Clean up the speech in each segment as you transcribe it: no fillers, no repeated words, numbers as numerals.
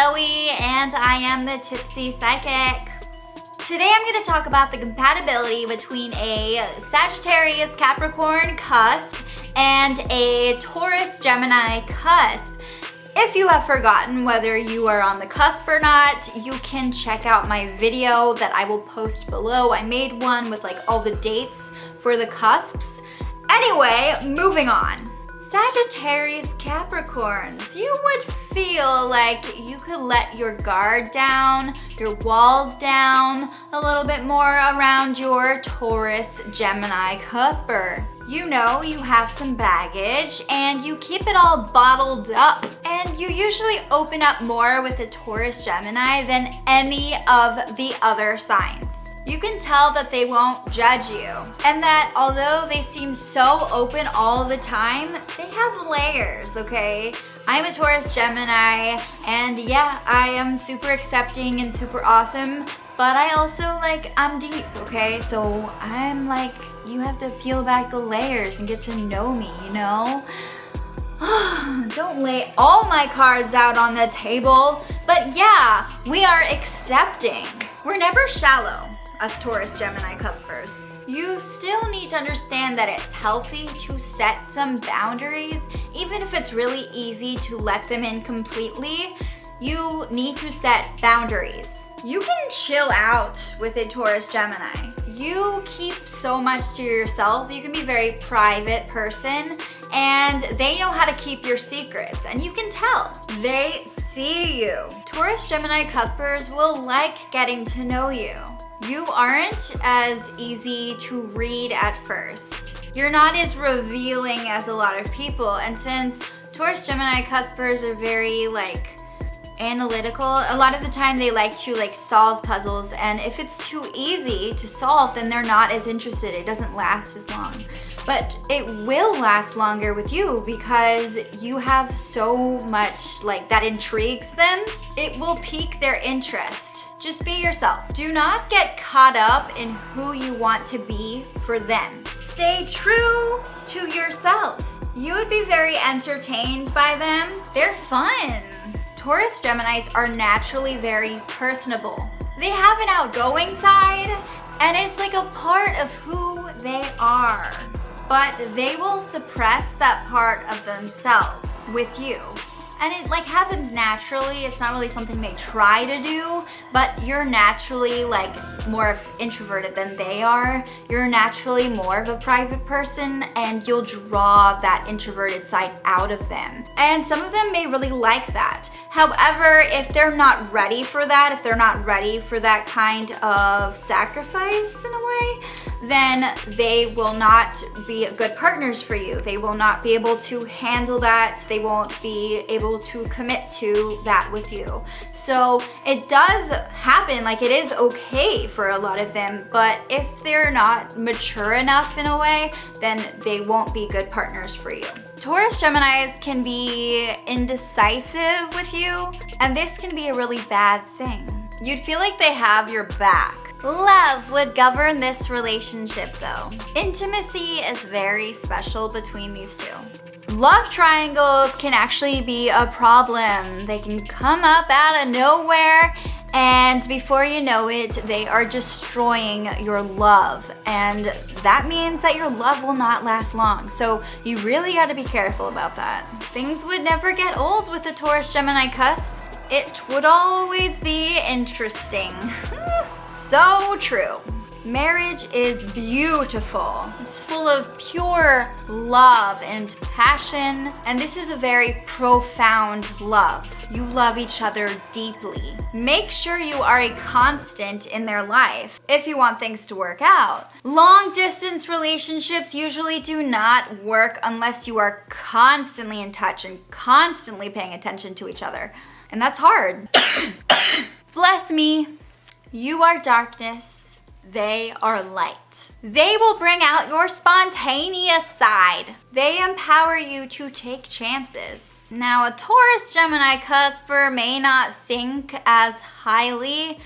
Zoe, and I am the Tipsy Psychic. Today I'm going to talk about the compatibility between a Sagittarius Capricorn Cusp and a Taurus Gemini Cusp. If you have forgotten whether you are on the cusp or not, you can check out my video that I will post below. I made one with like all the dates for the cusps. Anyway, moving on. Sagittarius Capricorns, you would feel like you could let your guard down, your walls down a little bit more around your Taurus Gemini Cusper. You know you have some baggage and you keep it all bottled up, and you usually open up more with the Taurus Gemini than any of the other signs. You can tell that they won't judge you, and that although they seem so open all the time, they have layers, okay? I'm a Taurus Gemini, and yeah, I am super accepting and super awesome, but I also I'm deep, okay? So I'm like, you have to peel back the layers and get to know me, you know? Don't lay all my cards out on the table, but yeah, we are accepting. We're never shallow, us Taurus Gemini Cuspers. You still need to understand that it's healthy to set some boundaries, even if it's really easy to let them in completely. You need to set boundaries. You can chill out with a Taurus Gemini. You keep so much to yourself. You can be a very private person, and they know how to keep your secrets, and you can tell. They see you. Taurus Gemini Cuspers will like getting to know you. You aren't as easy to read at first. You're not as revealing as a lot of people, and since Taurus Gemini Cuspers are very analytical, a lot of the time they like to solve puzzles, and if it's too easy to solve, then they're not as interested. It doesn't last as long. But it will last longer with you because you have so much that intrigues them. It will pique their interest. Just be yourself. Do not get caught up in who you want to be for them. Stay true to yourself. You would be very entertained by them. They're fun. Taurus Geminis are naturally very personable. They have an outgoing side, and it's like a part of who they are. But they will suppress that part of themselves with you. And it happens naturally. It's not really something they try to do, but you're naturally more introverted than they are. You're naturally more of a private person, and you'll draw that introverted side out of them. And some of them may really like that. However, if they're not ready for that, if they're not ready for that kind of sacrifice in a way, then they will not be good partners for you. They will not be able to handle that. They won't be able to commit to that with you. So it does happen, it is okay for a lot of them, but if they're not mature enough in a way, then they won't be good partners for you. Taurus Geminis can be indecisive with you, and this can be a really bad thing. You'd feel like they have your back. Love would govern this relationship though. Intimacy is very special between these two. Love triangles can actually be a problem. They can come up out of nowhere, and before you know it, they are destroying your love. And that means that your love will not last long. So you really got to be careful about that. Things would never get old with the Taurus Gemini Cusp. It would always be interesting. So true. Marriage is beautiful. It's full of pure love and passion, and this is a very profound love. You love each other deeply. Make sure you are a constant in their life if you want things to work out. Long distance relationships usually do not work unless you are constantly in touch and constantly paying attention to each other. And that's hard. Bless me. You are darkness. They are light. They will bring out your spontaneous side. They empower you to take chances. Now, a Taurus Gemini Cusper may not think as highly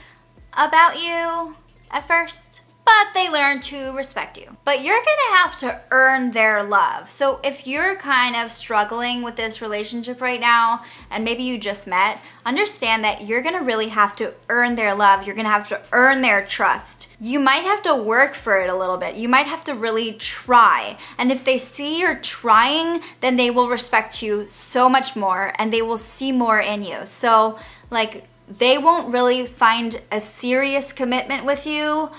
about you at first. but they learn to respect you. But you're gonna have to earn their love. So if you're kind of struggling with this relationship right now, and maybe you just met, understand that you're gonna really have to earn their love. You're gonna have to earn their trust. You might have to work for it a little bit. You might have to really try. And if they see you're trying, then they will respect you so much more and they will see more in you. So like, they won't really find a serious commitment with you,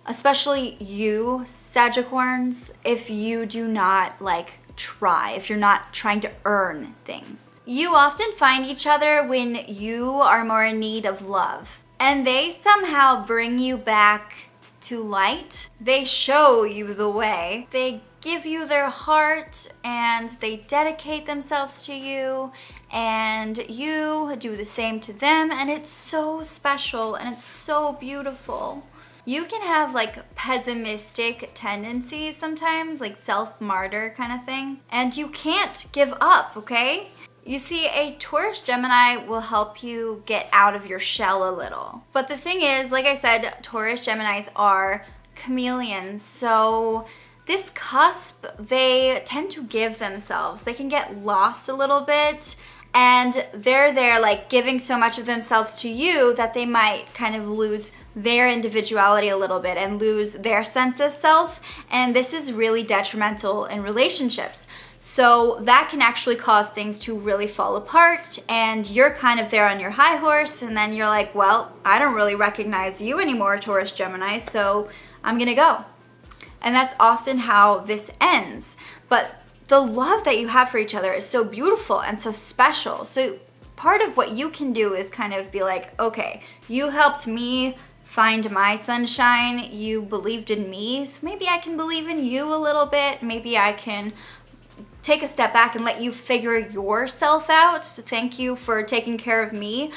especially you, Sagicorns, if you do not like try, if you're not trying to earn things. You often find each other when you are more in need of love, and they somehow bring you back to light. They show you the way. They give you their heart and they dedicate themselves to you, and you do the same to them, and it's so special and it's so beautiful. You can have like pessimistic tendencies sometimes, like self-martyr kind of thing, and you can't give up, okay? You see, a Taurus Gemini will help you get out of your shell a little. But the thing is, like I said, Taurus Geminis are chameleons, so this cusp, they tend to give themselves. They can get lost a little bit, and they're there like giving so much of themselves to you that they might kind of lose their individuality a little bit and lose their sense of self, and this is really detrimental in relationships. So that can actually cause things to really fall apart, and you're kind of there on your high horse, and then you're like, well, I don't really recognize you anymore, Taurus Gemini, so I'm gonna go. And that's often how this ends. But the love that you have for each other is so beautiful and so special. So part of what you can do is kind of be like, okay, you helped me find my sunshine, you believed in me, so maybe I can believe in you a little bit. Maybe I can take a step back and let you figure yourself out. Thank you for taking care of me,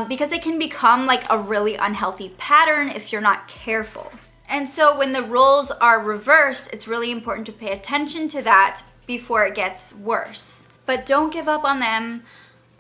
because it can become like a really unhealthy pattern if you're not careful. And so when the roles are reversed, it's really important to pay attention to that before it gets worse. But don't give up on them.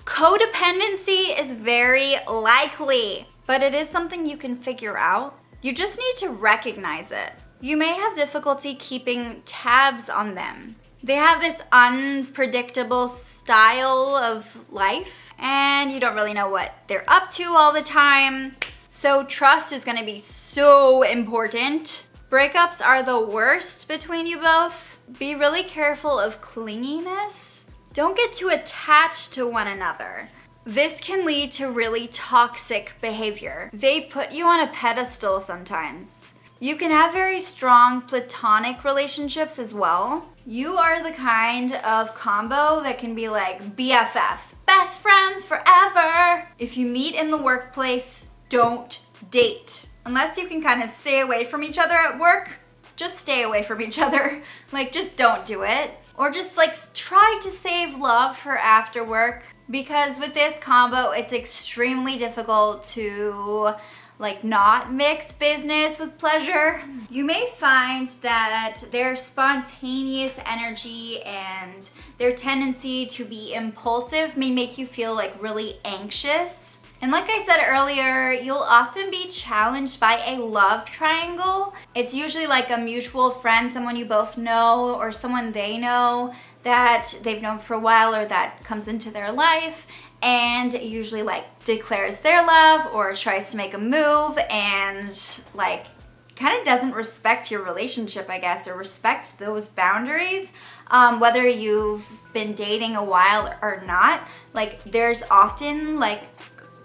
Codependency is very likely, but it is something you can figure out. You just need to recognize it. You may have difficulty keeping tabs on them. They have this unpredictable style of life, and you don't really know what they're up to all the time. So trust is gonna be so important. Breakups are the worst between you both. Be really careful of clinginess. Don't get too attached to one another. This can lead to really toxic behavior. They put you on a pedestal sometimes. You can have very strong platonic relationships as well. You are the kind of combo that can be like BFFs, best friends forever. If you meet in the workplace, don't date. Unless you can kind of stay away from each other at work, just stay away from each other. Like, just don't do it. Or just like try to save love for after work, because with this combo, it's extremely difficult to like not mix business with pleasure. You may find that their spontaneous energy and their tendency to be impulsive may make you feel like really anxious. And like I said earlier, you'll often be challenged by a love triangle. It's usually like a mutual friend, someone you both know, or someone they know that they've known for a while or that comes into their life and usually like declares their love or tries to make a move and like kind of doesn't respect your relationship, I guess, or respect those boundaries. Whether you've been dating a while or not, like there's often like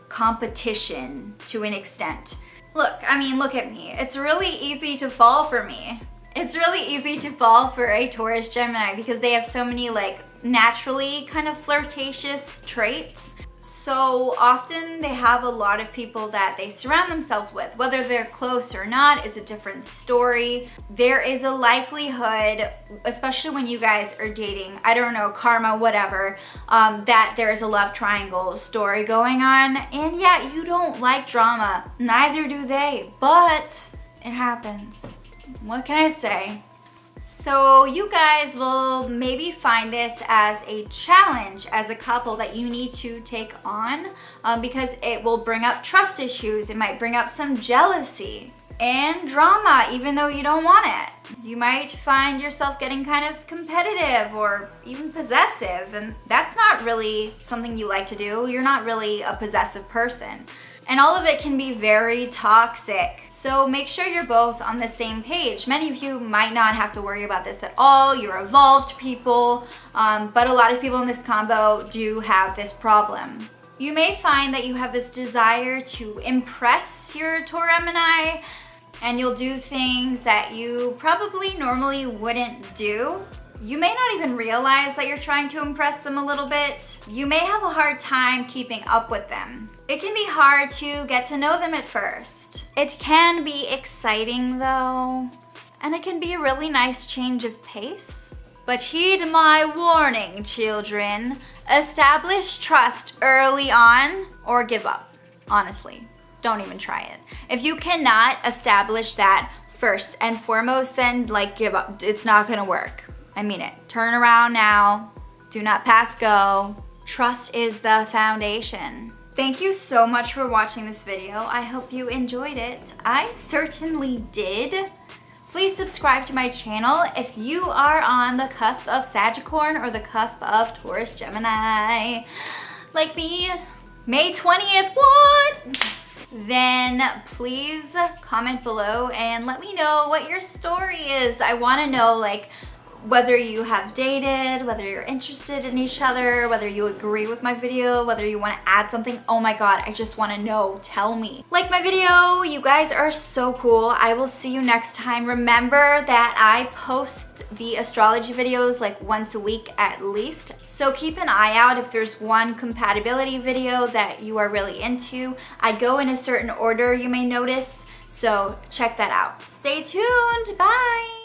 competition to an extent. Look, I mean, look at me. It's really easy to fall for me. It's really easy to fall for a Taurus Gemini because they have so many like naturally kind of flirtatious traits. So often they have a lot of people that they surround themselves with. Whether they're close or not is a different story. There is a likelihood, especially when you guys are dating, I don't know, karma, whatever, that there is a love triangle story going on. And yeah, you don't like drama, neither do they, but it happens. What can I say? So you guys will maybe find this as a challenge as a couple that you need to take on because it will bring up trust issues. It might bring up some jealousy. and drama even though you don't want it. You might find yourself getting kind of competitive or even possessive, and that's not really something you like to do. You're not really a possessive person. And all of it can be very toxic. So make sure you're both on the same page. Many of you might not have to worry about this at all. You're evolved people, but a lot of people in this combo do have this problem. You may find that you have this desire to impress your Taurus Gemini, and you'll do things that you probably normally wouldn't do. You may not even realize that you're trying to impress them a little bit. You may have a hard time keeping up with them. It can be hard to get to know them at first. It can be exciting though, and it can be a really nice change of pace. But heed my warning, children. Establish trust early on or give up. Honestly, don't even try it. If you cannot establish that first and foremost, then give up. It's not gonna work. I mean it. Turn around now. Do not pass go. Trust is the foundation. Thank you so much for watching this video. I hope you enjoyed it. I certainly did. Please subscribe to my channel if you are on the cusp of Sagicorn or the cusp of Taurus Gemini. Like me, May 20th, what? Then please comment below and let me know what your story is. I wanna know whether you have dated, whether you're interested in each other, whether you agree with my video, whether you want to add something. Oh my god, I just want to know. Tell me. Like my video. You guys are so cool. I will see you next time. Remember that I post the astrology videos once a week at least. So keep an eye out if there's one compatibility video that you are really into. I go in a certain order, you may notice. So check that out. Stay tuned. Bye.